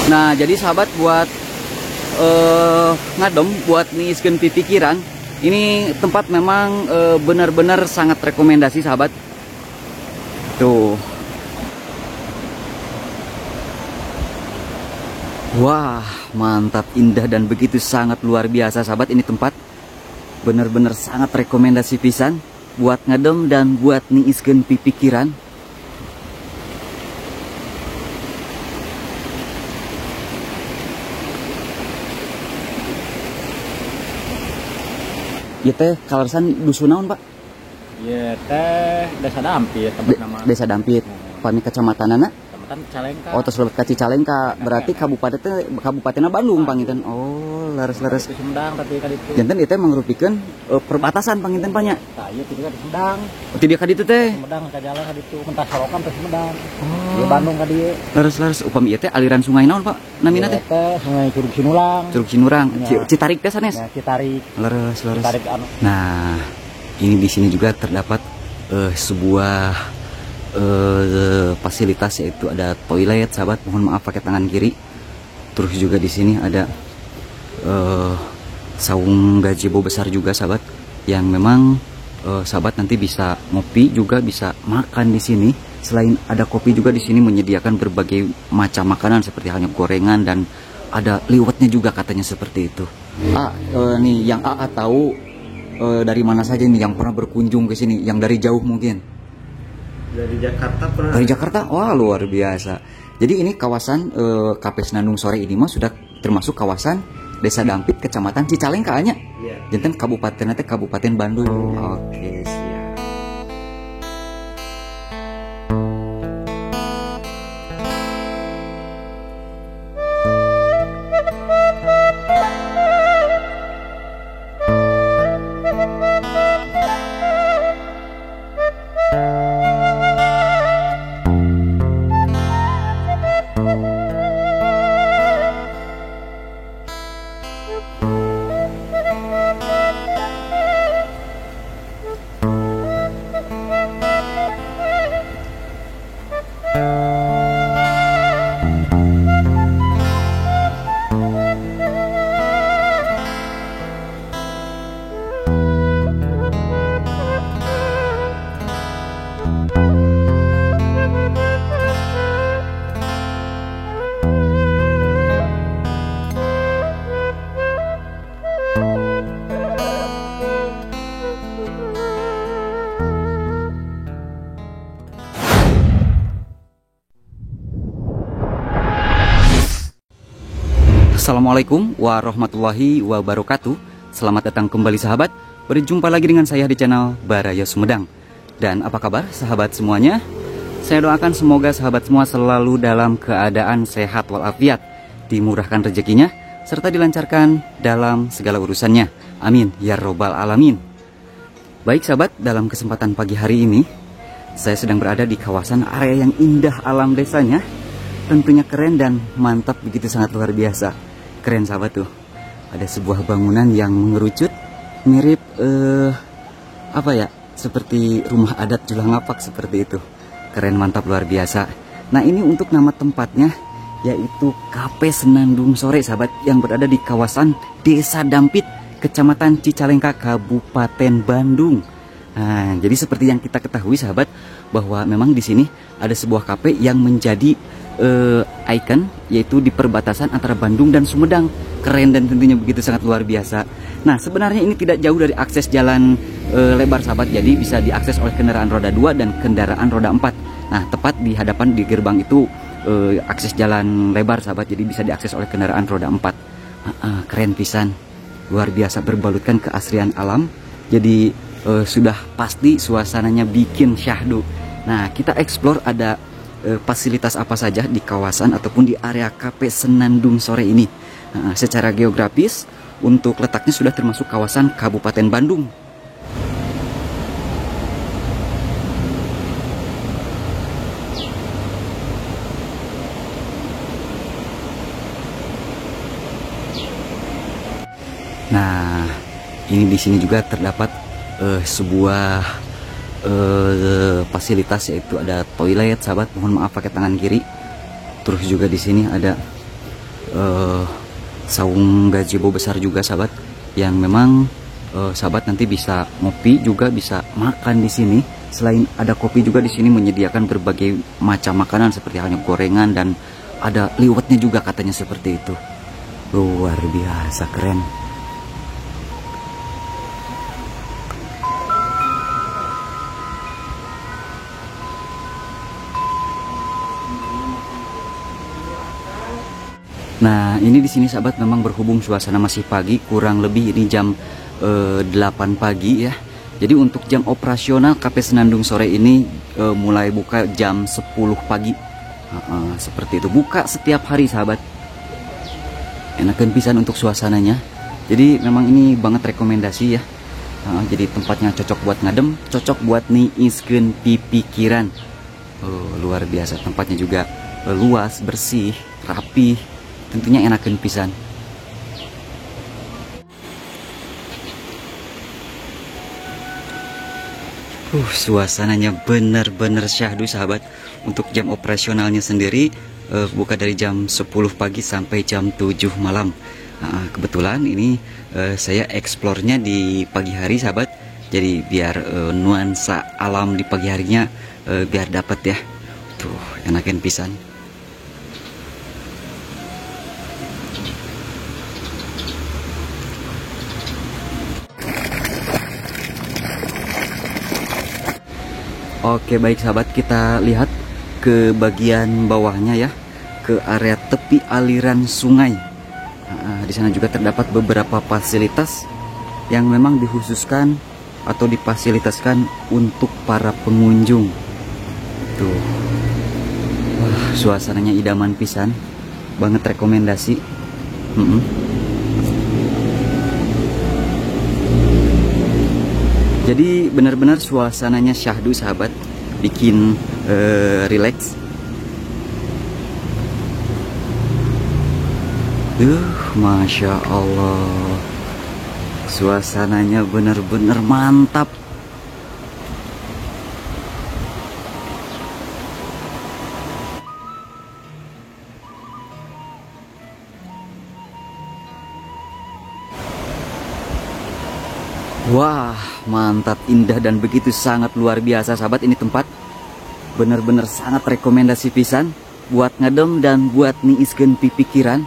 Nah, jadi sahabat buat ngadem, buat niiskeun pipikiran, ini tempat memang benar-benar sangat rekomendasi sahabat. Tuh. Wah, mantap, indah dan begitu sangat luar biasa sahabat. Ini tempat benar-benar sangat rekomendasi pisan buat ngadem dan buat niiskeun pipikiran. Ya teh kalasan dusun naon, Pak? Ya teh Desa Dampit tempat nama. Desa Dampit. Pami kecamatanana? Kecamatan Cicalengka. Oh, terus ka Cicalengka. Berarti kabupatenna Bandung panginten. Oh, leres-leres. Itu Sumedang tapi ka ditu. Janten ieu teh mangrupikeun perbatasan panginten nya. Tah ieu tidieu ka Sumedang. Oh, tidieu ka ditu teh. Sumedang ka jalan ka ditu, mentah Sorokan teh Sumedang. Di Bandung ka dieu. Leres-leres. Upami ieu teh aliran sungai naon, Pak? Namina teh? Teh Sungai Curug Sinulang. Curug Sinurang. Ya. Citarik teh sanes. Ya, Citarik. Leres-leres. Citarik anu. Nah, ini di sini juga terdapat sebuah fasilitas, yaitu ada toilet sahabat. Mohon maaf pakai tangan kiri. Terus juga di sini ada saung gazebo besar juga sahabat, yang memang sahabat nanti bisa ngopi juga bisa makan di sini. Selain ada kopi juga di sini menyediakan berbagai macam makanan seperti halnya gorengan dan ada liwetnya juga katanya seperti itu. Nih yang AA tahu dari mana saja nih yang pernah berkunjung ke sini, yang dari jauh mungkin? Dari Jakarta pernah. Dari Jakarta? Wah, luar biasa. Jadi ini kawasan KP Senandung Sore ini mah sudah termasuk kawasan Desa Dampit, Kecamatan Cicalengka nya. Iya. Janten kabupaten teh Kabupaten Bandung. Oke, siap. Assalamualaikum warahmatullahi wabarakatuh. Selamat datang kembali sahabat. Berjumpa lagi dengan saya di channel Baraya Sumedang. Dan apa kabar sahabat semuanya? Saya doakan semoga sahabat semua selalu dalam keadaan sehat walafiat, dimurahkan rezekinya, serta dilancarkan dalam segala urusannya. Amin ya robbal alamin. Baik sahabat, dalam kesempatan pagi hari ini saya sedang berada di kawasan area yang indah alam desanya. Tentunya keren dan mantap, begitu sangat luar biasa. Keren sahabat tuh. Ada sebuah bangunan yang mengerucut mirip apa ya? Seperti rumah adat Julangapak seperti itu. Keren, mantap, luar biasa. Nah, ini untuk nama tempatnya yaitu KP Senandung Sore sahabat, yang berada di kawasan Desa Dampit, Kecamatan Cicalengka, Kabupaten Bandung. Nah, jadi seperti yang kita ketahui sahabat, bahwa memang di sini ada sebuah KP yang menjadi ikon, yaitu di perbatasan antara Bandung dan Sumedang. Keren dan tentunya begitu sangat luar biasa. Nah, sebenarnya ini tidak jauh dari akses jalan lebar sahabat, jadi bisa diakses oleh kendaraan roda 2 dan kendaraan roda 4. Nah, tepat di hadapan di gerbang itu akses jalan lebar sahabat, jadi bisa diakses oleh kendaraan roda 4. Keren pisan, luar biasa, berbalutkan keasrian alam. Jadi sudah pasti suasananya bikin syahdu. Nah, kita explore ada fasilitas apa saja di kawasan ataupun di area KP Senandung Sore ini. Secara geografis, untuk letaknya sudah termasuk kawasan Kabupaten Bandung. Nah, ini di sini juga terdapat sebuah fasilitas, yaitu ada toilet sahabat. Mohon maaf pakai tangan kiri. Terus juga di sini ada saung gazebo besar juga sahabat, yang memang sahabat nanti bisa ngopi juga bisa makan di sini. Selain ada kopi juga di sini menyediakan berbagai macam makanan seperti halnya gorengan dan ada liwetnya juga katanya seperti itu. Luar biasa keren. Nah, ini di sini sahabat memang berhubung suasana masih pagi, kurang lebih ini jam 8 pagi ya. Jadi untuk jam operasional Kafe Senandung sore ini mulai buka jam 10 pagi. Seperti itu, buka setiap hari sahabat. Enakan pisan untuk suasananya. Jadi memang ini banget rekomendasi ya. Jadi tempatnya cocok buat ngadem, cocok buat niiskeun pipikiran. Luar biasa, tempatnya juga luas, bersih, rapi. Tentunya enakan pisan. Suasananya benar-benar syahdu sahabat. Untuk jam operasionalnya sendiri buka dari jam 10 pagi sampai jam 7 malam. Kebetulan ini saya eksplornya di pagi hari sahabat. Jadi biar nuansa alam di pagi harinya biar dapat ya. Tuh enakan pisan. Oke baik sahabat, kita lihat ke bagian bawahnya ya, ke area tepi aliran sungai. Di sana juga terdapat beberapa fasilitas yang memang dikhususkan atau difasilitaskan untuk para pengunjung. Tuh, wah suasananya idaman pisan, banget rekomendasi. Jadi benar-benar suasananya syahdu sahabat, bikin relax. Masya Allah, suasananya benar-benar mantap. Wah, mantap, indah dan begitu sangat luar biasa sahabat. Ini tempat benar-benar sangat rekomendasi pisan buat ngadem dan buat niiskeun pipikiran.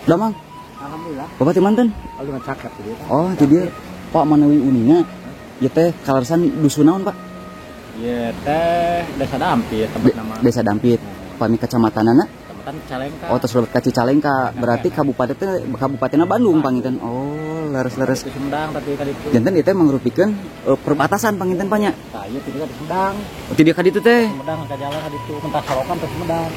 Udah mang, Alhamdulillah. Bapak di manten? Oh, cuma cakep dia. Oh, jadi Pak manawi uninya, ya teh kalarsan dusun naon Pak? Ya teh Desa Dampit tempat nama. Desa Dampit, Pami kecamatanana? Kecamatan Calengka. Oh, terus Kaci Calengka, berarti kabupatennya Bandung panginten. Oh, leres-leres. Itu Sumedang tapi kali itu. Janten itu mengrupikeun perbatasan panginten banyak. Saya tidak di Sumedang. Oh, tidak kaditu teh. Sumedang ka jalan ka ditu mentah Sorokan ke Sumedang.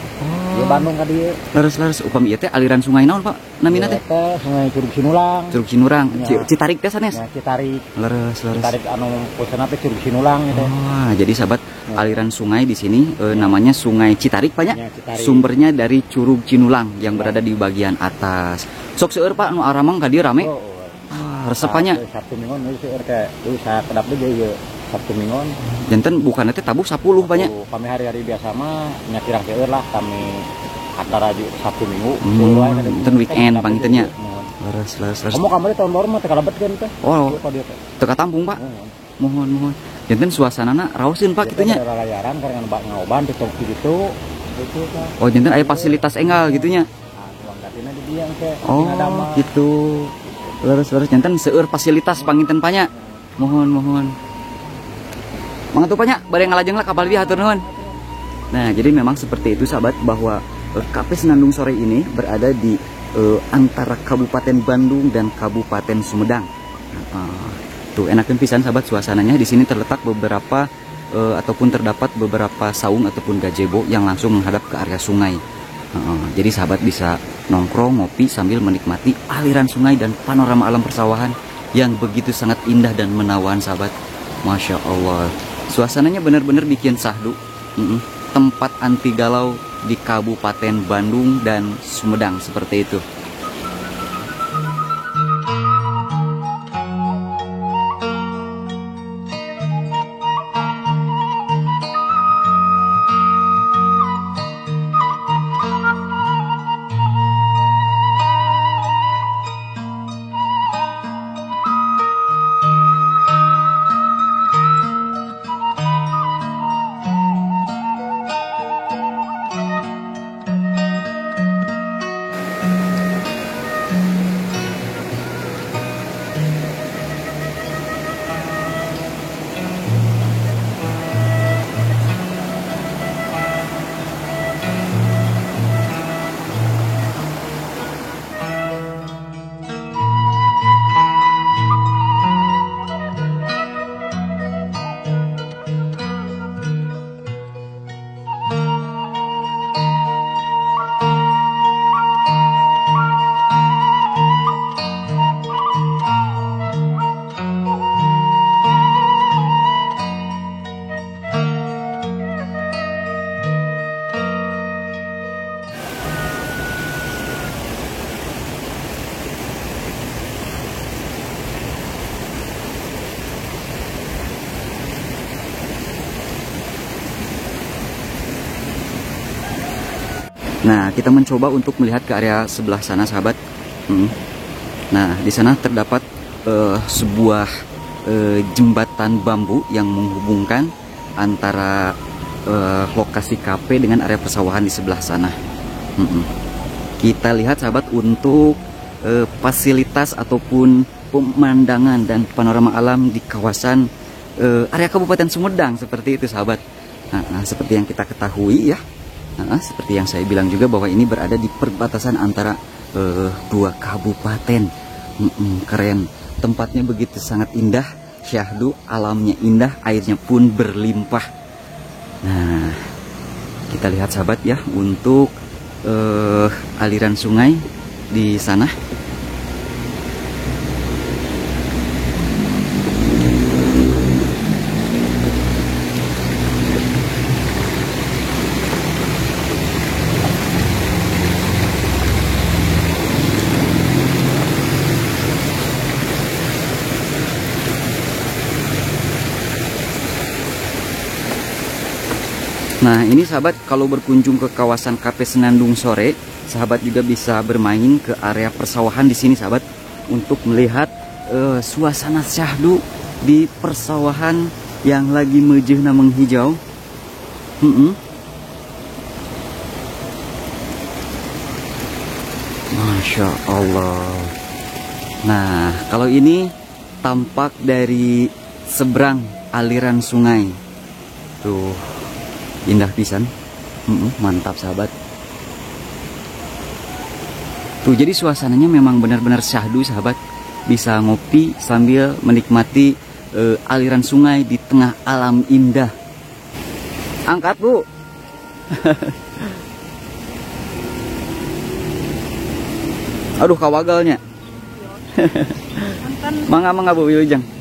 Di Bandung ka dieu. Leres-leres upami ieu teh aliran sungai naon Pak? Namina teh? Sungai Curug Sinulang. Curug Cinurang, Ya. Citarik teh sanes. Ya, Citarik. Leres-leres. Citarik anu pusana teh Curug Sinulang gitu. Oh, jadi sahabat, aliran sungai di sini namanya Sungai Citarik Pak ya? Ya, Citarik. Sumbernya dari Curug Cinulang yang berada di bagian atas. Sok seueur Pak nu aramang ka dieu rame. Resepannya Sabtu Minggon ieu seueur teh. Ieu sakedap deui ieu Sabtu Minggon. janten bukan teh tabuh 10 banyak. Kami hari-hari biasa mah nya kirang seueur lah kami antara Sabtu Minggu. Enten weekend pangitenya. Leres. Kamu di tahun baru mah teh kalebetkeun teh. Oh, Ieu ka dieu teh. teka tampung Pak. Mohon. Janten suasanana raoseun Pak kitunya. Ada layaran karena ngaoban di tong gitu. Itu Pak. Oh, janten aya fasilitas enggal gitunya. Uang katina di dieu teh. Oh, gitu. Leres janten seueur fasilitas panginten panya. Mohon. Mangatu panya, bade ngalajeng lah kapal dia hatur nuhun. Nah, jadi memang seperti itu sahabat, bahwa KP Senandung Sore ini berada di antara Kabupaten Bandung dan Kabupaten Sumedang. Tuh enakan pisan sahabat suasananya. Di sini terletak beberapa ataupun terdapat beberapa saung ataupun gazebo yang langsung menghadap ke area sungai. Jadi sahabat bisa nongkrong ngopi sambil menikmati aliran sungai dan panorama alam persawahan yang begitu sangat indah dan menawan sahabat. Masya Allah, suasananya benar-benar bikin sahdu. Tempat anti galau di Kabupaten Bandung dan Sumedang seperti itu. Nah, kita mencoba untuk melihat ke area sebelah sana, sahabat. Nah, di sana terdapat sebuah jembatan bambu yang menghubungkan antara lokasi KP dengan area persawahan di sebelah sana. Kita lihat, sahabat, untuk fasilitas ataupun pemandangan dan panorama alam di kawasan area Kabupaten Sumedang seperti itu, sahabat. Nah, seperti yang kita ketahui ya. Seperti yang saya bilang juga bahwa ini berada di perbatasan antara dua kabupaten. Keren, tempatnya begitu sangat indah, syahdu, alamnya indah, airnya pun berlimpah. Nah, kita lihat, sahabat ya, untuk aliran sungai di sana. Nah, ini sahabat, kalau berkunjung ke kawasan KP Senandung Sore, sahabat juga bisa bermain ke area persawahan di sini, sahabat, untuk melihat suasana syahdu di persawahan yang lagi mejehna menghijau. Masya Allah. Nah, kalau ini tampak dari seberang aliran sungai. Tuh, indah pisan. Mantap, sahabat. Tuh, jadi suasananya memang benar-benar syahdu, sahabat. Bisa ngopi sambil menikmati aliran sungai di tengah alam indah. Angkat, Bu. Aduh, kawagalnya. Mangga Bu Wilujeng.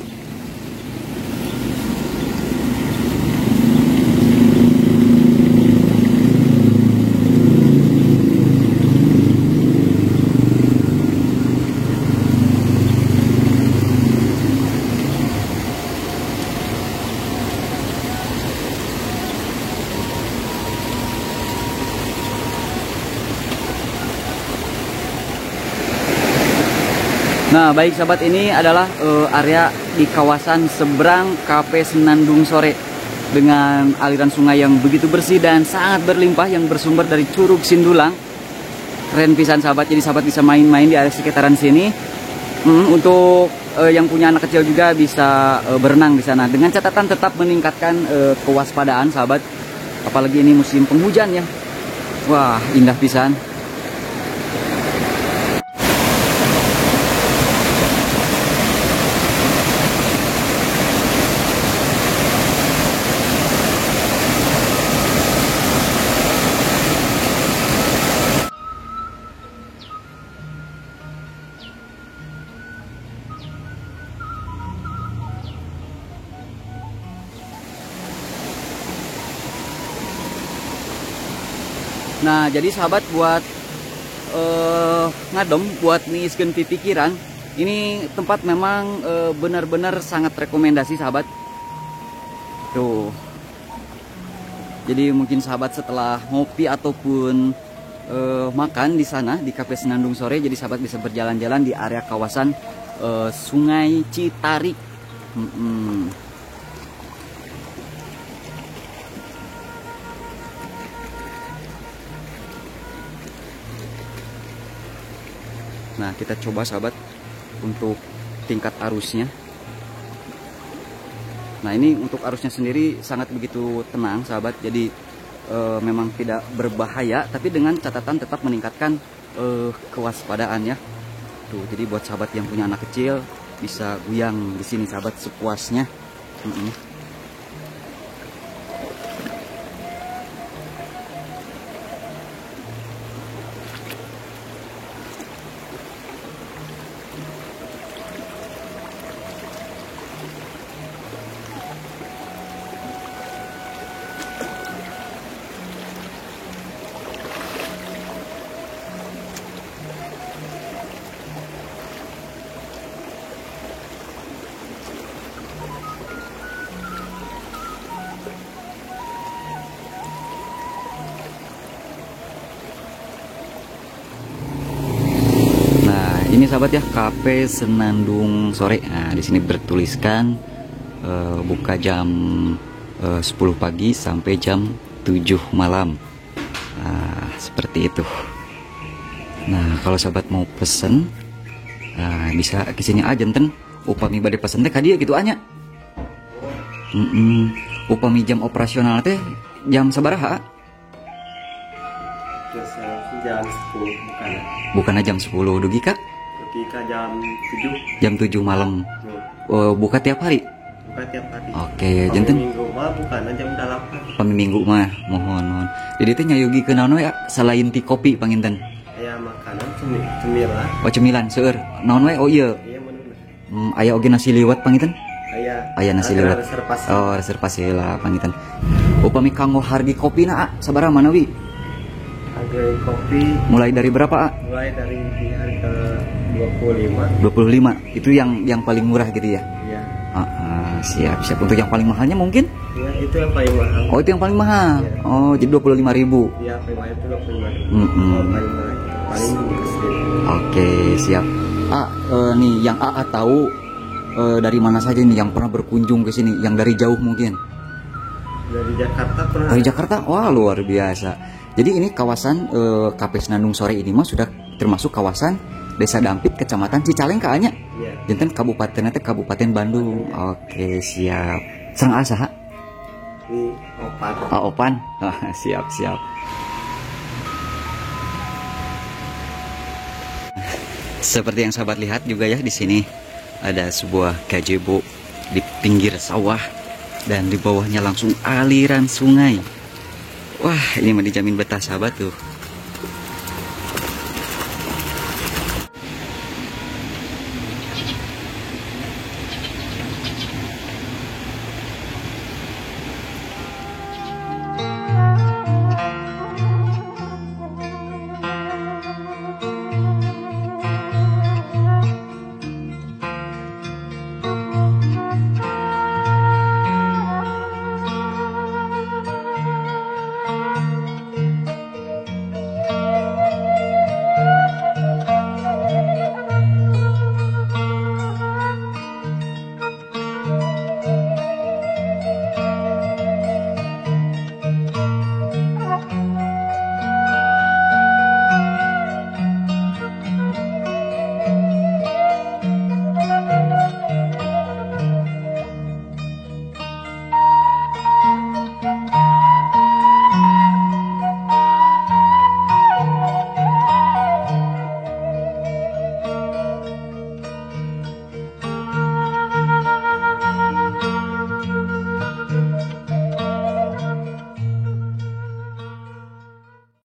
Nah, baik sahabat, ini adalah area di kawasan seberang KP Senandung Sore dengan aliran sungai yang begitu bersih dan sangat berlimpah yang bersumber dari Curug Sindulang. Keren pisan, sahabat. Jadi sahabat bisa main-main di area sekitaran sini. Untuk yang punya anak kecil juga bisa berenang di sana. Dengan catatan tetap meningkatkan kewaspadaan, sahabat. Apalagi ini musim penghujan ya. Wah, indah pisan. Nah, jadi sahabat buat ngadem, buat niiskeun pikiran, ini tempat memang benar-benar sangat rekomendasi sahabat. Tuh. Jadi mungkin sahabat setelah ngopi ataupun makan di sana di Cafe Senandung Sore, jadi sahabat bisa berjalan-jalan di area kawasan Sungai Citarik. Nah, kita coba sahabat untuk tingkat arusnya. Nah, ini untuk arusnya sendiri sangat begitu tenang sahabat. Jadi memang tidak berbahaya, tapi dengan catatan tetap meningkatkan kewaspadaan ya. Tuh, jadi buat sahabat yang punya anak kecil bisa goyang di sini sahabat sepuasnya. Ini sahabat ya, Cafe Senandung Sore. Nah, di sini bertuliskan buka jam 10 pagi sampai jam 7 malam. Nah, seperti itu. Nah, kalau sahabat mau pesen, bisa ke sini aja enten. Upami bade pesen teh ka dieu gitu anya. Upami jam operasional teh jam sabaraha? Jam 10 bukan. Bukan jam 10 dugi Kak? Ketika jam 7. Jam 7 malam. Buka tiap hari? Buka tiap hari. Oke, janten. Minggu mah bukan jam 8. Pami minggu mah mohon. Jadi teh nyayugi ke naon we selain ti kopi panginten? Aya makanan cemilan. Oh cemilan seueur. Naon we? Oh iya. Iya bener. Aya oge nasi liwet panginten? Aya nasi liwet. Reservasi. Oh, reservasi lah panginten. Upami kanggo hargi kopina sabaraha manawi? Harga kopi Mulai dari berapa? mulai dari di harga 25. 25. Itu yang paling murah gitu ya? Iya. Siap. Untuk yang paling mahalnya mungkin? Ya, itu yang paling mahal. Oh, itu yang paling mahal. Iya. Oh, jadi 25.000. Iya, paling mahal itu 25.000. Mm-mm. Paling mahal. Paling kecil. Oke, siap. Nih yang AA tahu dari mana saja nih yang pernah berkunjung ke sini, yang dari jauh mungkin? Dari Jakarta pernah. Dari Jakarta? Wah, luar biasa. Jadi ini kawasan Cafe Senandung Sore ini mah sudah termasuk kawasan Desa Dampit, Kecamatan Cicalengka nya. Iya. Janten kabupaten teh Kabupaten Bandung. Oke, siap. Serang asa? Di Opan. Opan. Siap. Seperti yang sahabat lihat juga ya, di sini ada sebuah gazebo di pinggir sawah dan di bawahnya langsung aliran sungai. Wah, ini mah dijamin betah sahabat tuh.